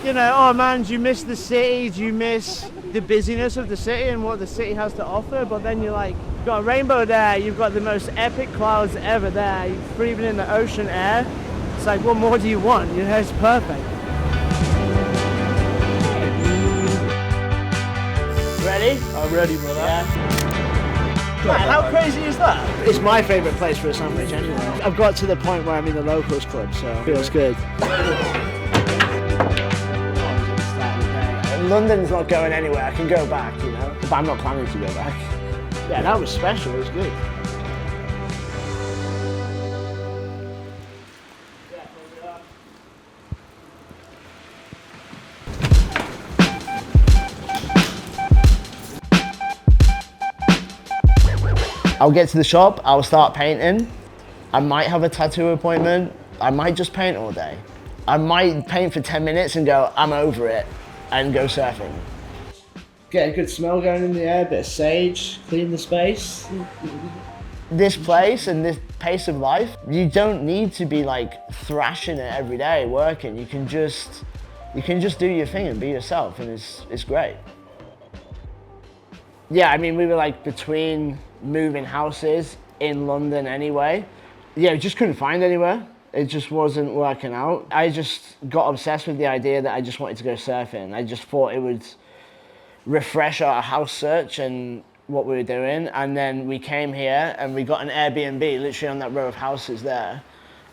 you know, oh man, do you miss the city? Do you miss the busyness of the city and what the city has to offer? But then you're like, you've got a rainbow there, you've got the most epic clouds ever there, you're breathing in the ocean air. It's like, what more do you want? You know, it's perfect. Ready? I'm ready, brother. Yeah. Man, how crazy is that? It's my favourite place for a sandwich anyway. I've got to the point where I'm in the locals club, so it feels good. London's not going anywhere, I can go back, you know, but I'm not planning to go back. Yeah, that was special, it was good. I'll get to the shop, I'll start painting. I might have a tattoo appointment. I might just paint all day. I might paint for 10 minutes and go, I'm over it, and go surfing. Get a good smell going in the air, bit of sage, clean the space. This place and this pace of life, you don't need to be like thrashing it every day, working. You can just do your thing and be yourself, and it's great. Yeah, I mean, we were like between moving houses in London anyway. Yeah, we just couldn't find anywhere. It just wasn't working out. I just got obsessed with the idea that I just wanted to go surfing. I just thought it would refresh our house search and what we were doing. And then we came here and we got an Airbnb literally on that row of houses there.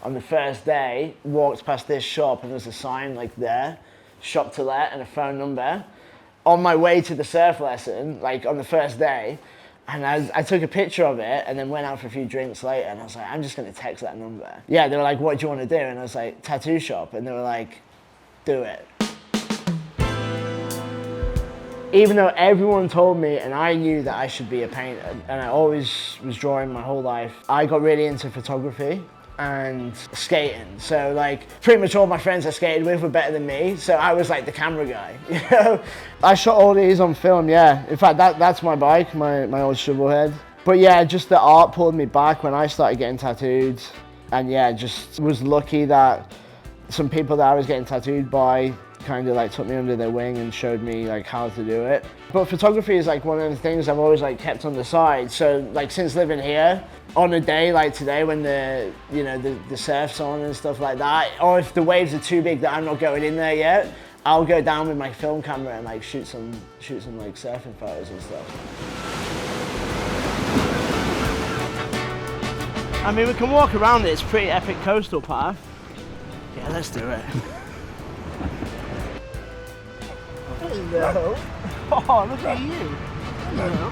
On the first day, walked past this shop and there's a sign like there, shop to let and a phone number. On my way to the surf lesson, like on the first day, and I took a picture of it and then went out for a few drinks later and I was like, I'm just gonna text that number. Yeah, they were like, what do you wanna do? And I was like, tattoo shop. And they were like, do it. Even though everyone told me and I knew that I should be a painter and I always was drawing my whole life, I got really into photography and skating. So like pretty much all my friends I skated with were better than me. So I was like the camera guy, you know? I shot all these on film, yeah. In fact, that's my bike, my old shovelhead. But yeah, just the art pulled me back when I started getting tattooed. And yeah, just was lucky that some people that I was getting tattooed by kind of like took me under their wing and showed me like how to do it. But photography is like one of the things I've always like kept on the side. So like since living here, on a day like today when the surf's on and stuff like that, or if the waves are too big that I'm not going in there yet, I'll go down with my film camera and like shoot some like surfing photos and stuff. I mean, we can walk around it, it's a pretty epic coastal path. Yeah, let's do it. Hello. Oh, look at you. Hello.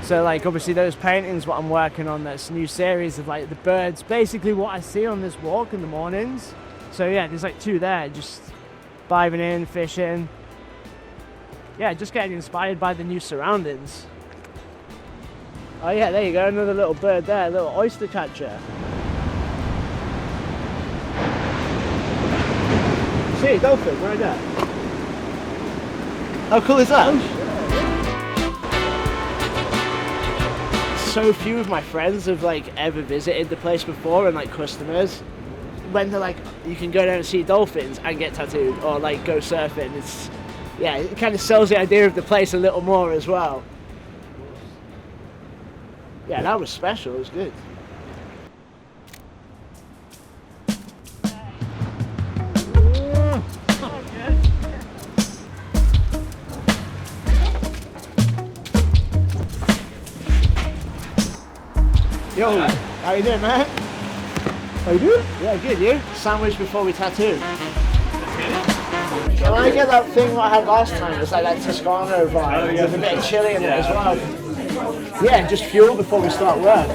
So like obviously those paintings what I'm working on, this new series of like the birds, basically what I see on this walk in the mornings. So yeah, there's like two there, just diving in, fishing. Yeah, just getting inspired by the new surroundings. Oh yeah, there you go, another little bird there, a little oyster catcher. See, dolphin, right there. How cool is that? So few of my friends have like ever visited the place before, and like customers, when they're like, you can go down and see dolphins and get tattooed, or like go surfing. It's, yeah, it kind of sells the idea of the place a little more as well. Yeah, that was special, it was good. Yo, how you doing, man? How you doing? Yeah, good, you? Sandwich before we tattoo. Can I get that thing what I had last time? It's like that Toscano vibe with a bit of chili in it as well. Yeah, just fuel before we start work.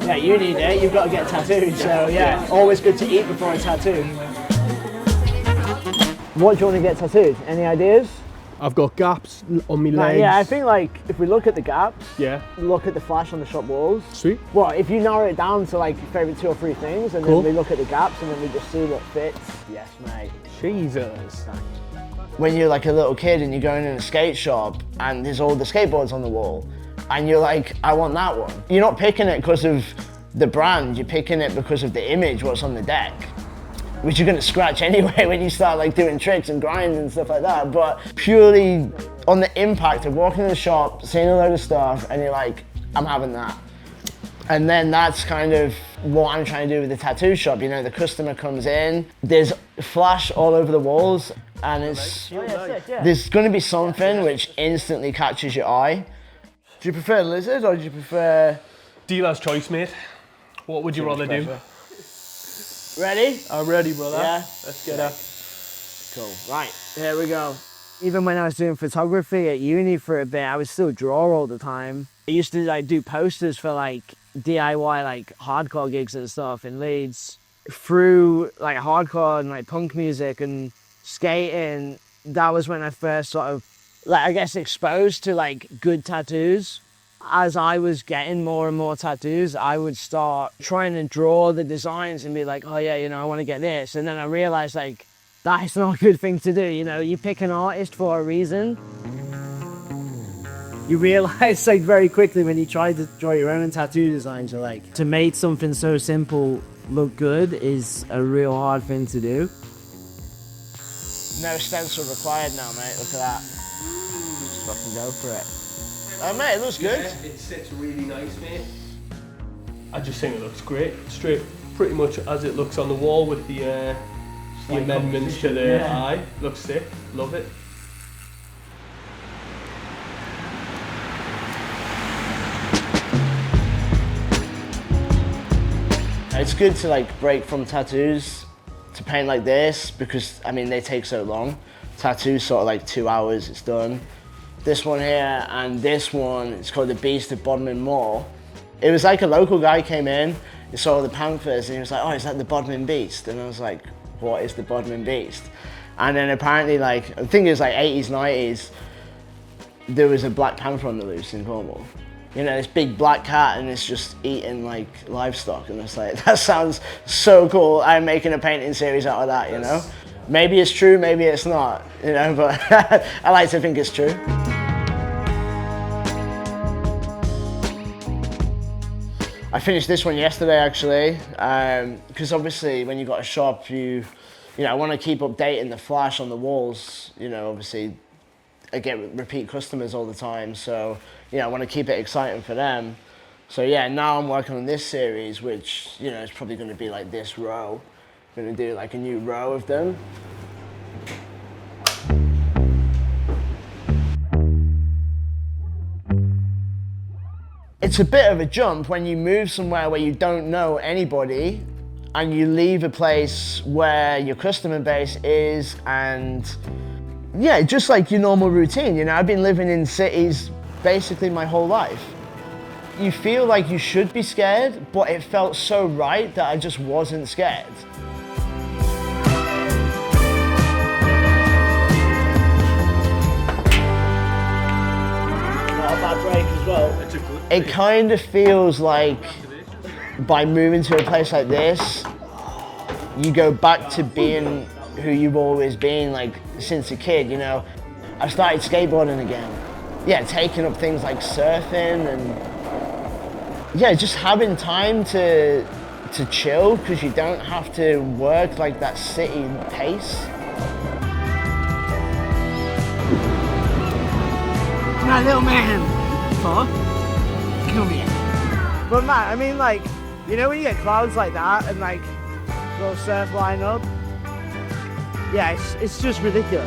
Yeah, you need it, you've got to get tattooed, so yeah, always good to eat before a tattoo. What do you want to get tattooed? Any ideas? I've got gaps on my legs. Yeah, I think like if we look at the gaps, yeah, look at the flash on the shop walls. Sweet. Well, if you narrow it down to like your favourite 2 or 3 things, and cool. Then we look at the gaps, and then we just see what fits. Yes, mate. Jesus. When you're like a little kid and you're going in a skate shop and there's all the skateboards on the wall, and you're like, I want that one. You're not picking it because of the brand, you're picking it because of the image, what's on the deck. which you're gonna scratch anyway when you start like doing tricks and grinds and stuff like that. But purely on the impact of walking in the shop, seeing a load of stuff, and you're like, I'm having that. And then that's kind of what I'm trying to do with the tattoo shop. You know, the customer comes in, there's flash all over the walls, and there's gonna be something which instantly catches your eye. Do you prefer lizard or do you prefer? Dealer's choice, mate. What would you rather do? Ready? I'm ready, brother. Yeah. Let's get up. Cool. Right, here we go. Even when I was doing photography at uni for a bit, I would still draw all the time. I used to like do posters for like DIY like hardcore gigs and stuff in Leeds. Through like hardcore and like punk music and skating, that was when I first sort of like, I guess, exposed to like good tattoos. As I was getting more and more tattoos, I would start trying to draw the designs and be like, oh yeah, you know, I want to get this. And then I realized like, that's not a good thing to do. You know, you pick an artist for a reason. You realize like very quickly when you try to draw your own tattoo designs, you're like, to make something so simple look good is a real hard thing to do. No stencil required now, mate. Look at that. Just fucking go for it. Oh, mate, it looks good. Yeah, it sits really nice, mate. I just think it looks great. Straight, pretty much as it looks on the wall with the amendments to the eye. Looks sick. Love it. It's good to like break from tattoos to paint like this because I mean they take so long. Tattoos sort of like 2 hours, it's done. This one here and this one, it's called the Beast of Bodmin Moor. It was like a local guy came in, he saw the panthers and he was like, oh, is that the Bodmin Beast? And I was like, what is the Bodmin Beast? And then apparently like, I think it was like 80s, 90s, there was a black panther on the loose in Cornwall. You know, this big black cat and it's just eating like livestock and it's like, that sounds so cool. I'm making a painting series out of that, you know? Maybe it's true, maybe it's not, you know, but I like to think it's true. I finished this one yesterday actually, because obviously when you've got a shop, you know, I want to keep updating the flash on the walls, you know, obviously I get repeat customers all the time, so you know, I want to keep it exciting for them. So yeah, now I'm working on this series, which, you know, it's probably going to be like this row. I'm going to do like a new row of them. It's a bit of a jump when you move somewhere where you don't know anybody and you leave a place where your customer base is and yeah, just like your normal routine. You know, I've been living in cities basically my whole life. You feel like you should be scared, but it felt so right that I just wasn't scared. Not a bad break as well. It's a good It kind of feels like by moving to a place like this, you go back to being who you've always been, like since a kid, you know. I started skateboarding again. Yeah, taking up things like surfing and yeah, just having time to chill because you don't have to work like that city pace. My little man. Huh? Come here. But man, I mean like, you know when you get clouds like that and like little surf line up? Yeah, it's just ridiculous.